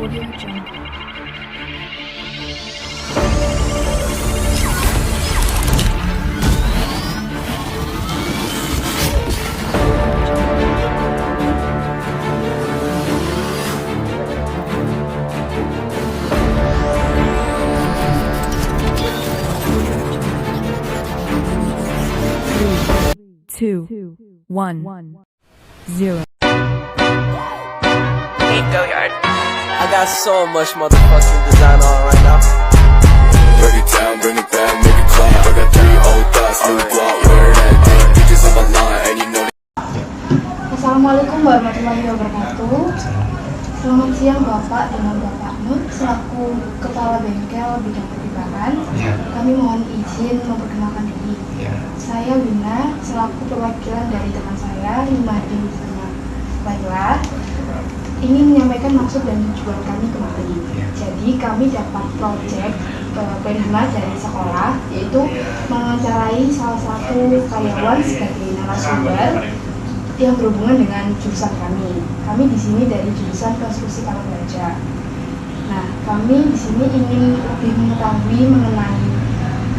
Audio Jungle. 2, 1, 0. Hey, Billiard. I got so much motherfucking design on right now. Break it down, bring it back, make it clap. I got 3 old thoughts, new guap, wear that dick. Bitches on my line, and you know. Assalamualaikum warahmatullahi wabarakatuh. Selamat siang Bapak dengan Bapak Nur selaku Kepala Bengkel Bidang Perpipaan. Kami mohon izin memperkenalkan diri. Saya Wina selaku perwakilan dari teman saya Limadi sama Laila ingin menyampaikan maksud dan tujuan kami kemarin. Jadi kami dapat proyek penerimaan dari sekolah, yaitu mewawancarai salah satu karyawan sebagai narasumber yang berhubungan dengan jurusan kami. Kami di sini dari jurusan konstruksi kapal baja. Nah, kami di sini ingin lebih mengetahui mengenai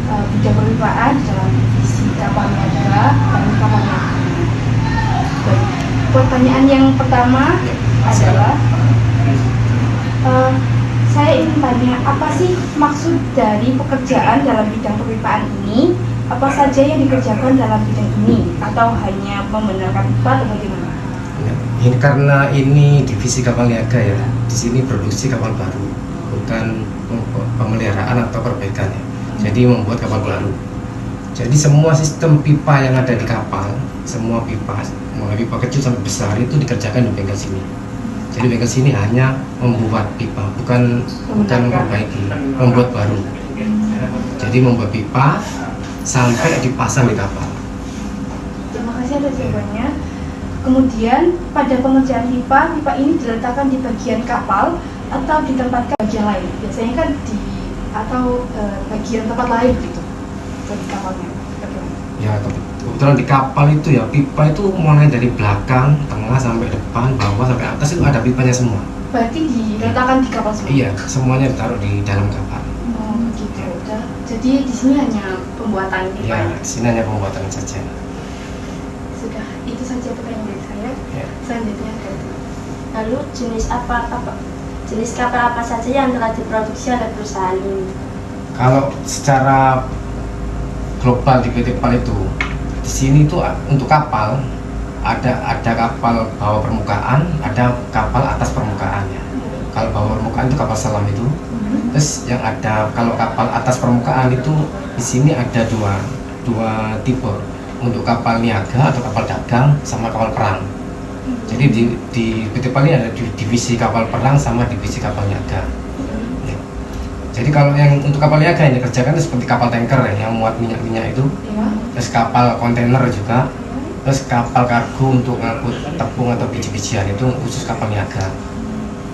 bidang perpipaan dalam divisi kapal baja dan kapal niaga. Baik, pertanyaan yang pertama adalah saya ingin tanya, apa sih maksud dari pekerjaan dalam bidang perpipaan ini? Apa saja yang dikerjakan dalam bidang ini? Atau hanya membenarkan pipa atau bagaimana? Ini karena ini divisi kapal niaga ya. Di sini produksi kapal baru, bukan pemeliharaan atau perbaikan ya. Jadi membuat kapal baru. Jadi semua sistem pipa yang ada di kapal, semua pipa, mulai pipa kecil sampai besar itu dikerjakan di bengkel sini. Jadi bengkel sini hanya membuat pipa, bukan memperbaiki, membuat baru. Jadi membuat pipa sampai dipasang di kapal. Terima kasih atas jawabannya. Kemudian pada pengerjaan pipa ini diletakkan di bagian kapal atau ditempatkan bagian lain. Biasanya kan di atau bagian tempat lain gitu bagi kapalnya. Ya, kebetulan di kapal itu ya pipa itu mulai dari belakang, tengah sampai depan, bawah sampai atas itu ada pipanya semua. Berarti diletakkan di kapal semua? Iya, semuanya ditaruh di dalam kapal. Oh gitu. Jadi di sini hanya pembuatan pipa. Ya, di sini hanya pembuatan saja. Sudah, itu saja pertanyaan dari saya. Ya. Selanjutnya dari Lalu jenis kapal apa saja yang telah diproduksi oleh perusahaan ini? Kalau secara global di PT PAL itu, di sini itu untuk kapal ada kapal bawah permukaan, ada kapal atas permukaannya. Kalau bawah permukaan itu kapal selam itu. Terus yang ada kalau kapal atas permukaan itu di sini ada dua tipe, untuk kapal niaga atau kapal dagang sama kapal perang. Jadi di PT PAL ini ada divisi kapal perang sama divisi kapal niaga. Ya. Jadi kalau yang untuk kapal niaga yang dikerjakan itu seperti kapal tanker ya, yang muat minyak itu, terus kapal kontainer juga, terus kapal kargo untuk ngangkut tepung atau biji-bijian itu khusus kapal niaga.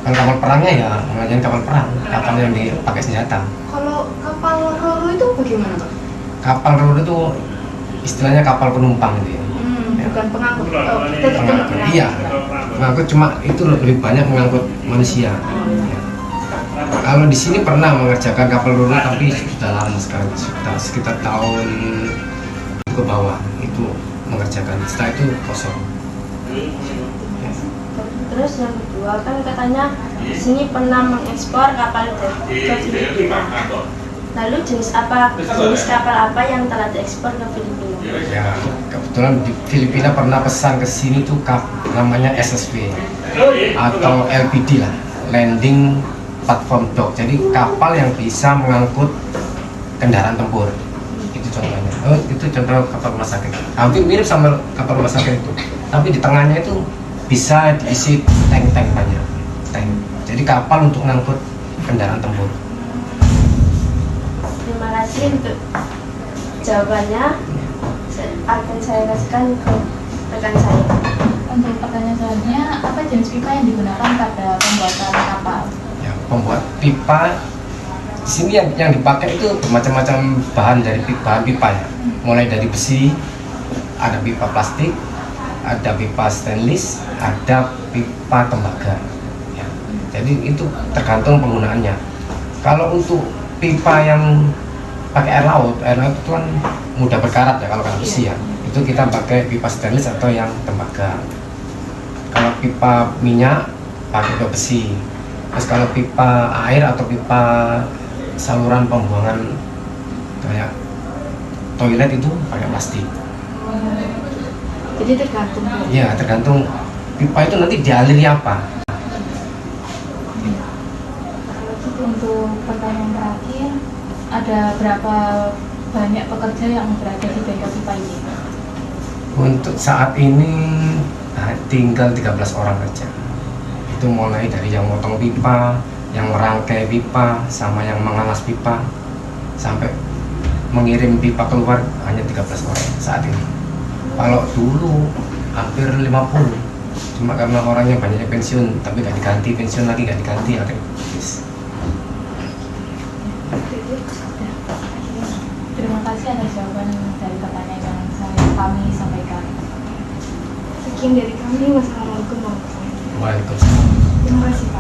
Kalau kapal perangnya ya namanya kapal perang, kapal yang dipakai senjata. Kalau kapal roro itu bagaimana, Pak? Kapal roro itu istilahnya kapal penumpang gitu ya. Bukan pengangkut. Iya, pengangkut cuma itu lebih banyak mengangkut manusia. Ya. Kalau di sini pernah mengerjakan kapal roro tapi sudah lama sekali, sudah sekitar tahun ke bawah itu mengerjakan. Setelah itu kosong. Terus yang kedua, kan katanya di sini pernah mengekspor kapal ke Filipina. Lalu jenis kapal apa yang telah diekspor ke Filipina? Ya, kebetulan di Filipina pernah pesan ke sini tuh namanya SSV atau LPD lah, Landing Platform Dock. Jadi kapal yang bisa mengangkut kendaraan tempur. Itu contohnya. Oh, itu contoh kapal rumah sakit. Hampir mirip sama kapal rumah sakit itu. Tapi di tengahnya itu bisa diisi tank-tank banyak. Tank. Jadi kapal untuk mengangkut kendaraan tempur. Terima kasih untuk jawabannya. Akan saya kasihkan ke rekan saya. Untuk pertanyaan selanjutnya, apa jenis pipa yang digunakan pada pembuatan kapal? Ya, pembuat pipa di sini yang dipakai itu bermacam-macam bahan dari bahan pipa ya. Mulai dari besi, ada pipa plastik, ada pipa stainless, ada pipa tembaga. Ya. Jadi itu tergantung penggunaannya. Kalau untuk pipa yang pakai air laut itu kan mudah berkarat ya kalau besi ya. Itu kita pakai pipa stainless atau yang tembaga. Kalau pipa minyak pakai pipa besi. Terus kalau pipa air atau pipa saluran pembuangan kayak toilet itu pakai plastik. Jadi tergantung. Ya tergantung pipa itu nanti dialiri apa. Kalau gitu untuk pertanyaan terakhir, ada berapa banyak pekerja yang berada di bengkel pipa ini? Untuk saat ini tinggal 13 orang saja. Itu mulai dari yang motong pipa, yang merangkai pipa, sama yang mengalas pipa, sampai mengirim pipa keluar hanya 13 orang saat ini. Kalau dulu hampir 50, cuma karena orangnya banyak pensiun, tapi nggak diganti, pensiun lagi nggak diganti, akhirnya habis. Terima kasih atas jawaban dari pertanyaan yang kami sampaikan. Sekian dari kami. Wassalamualaikum warahmatullahi wabarakatuh. Waalaikumsalam. Terima kasih.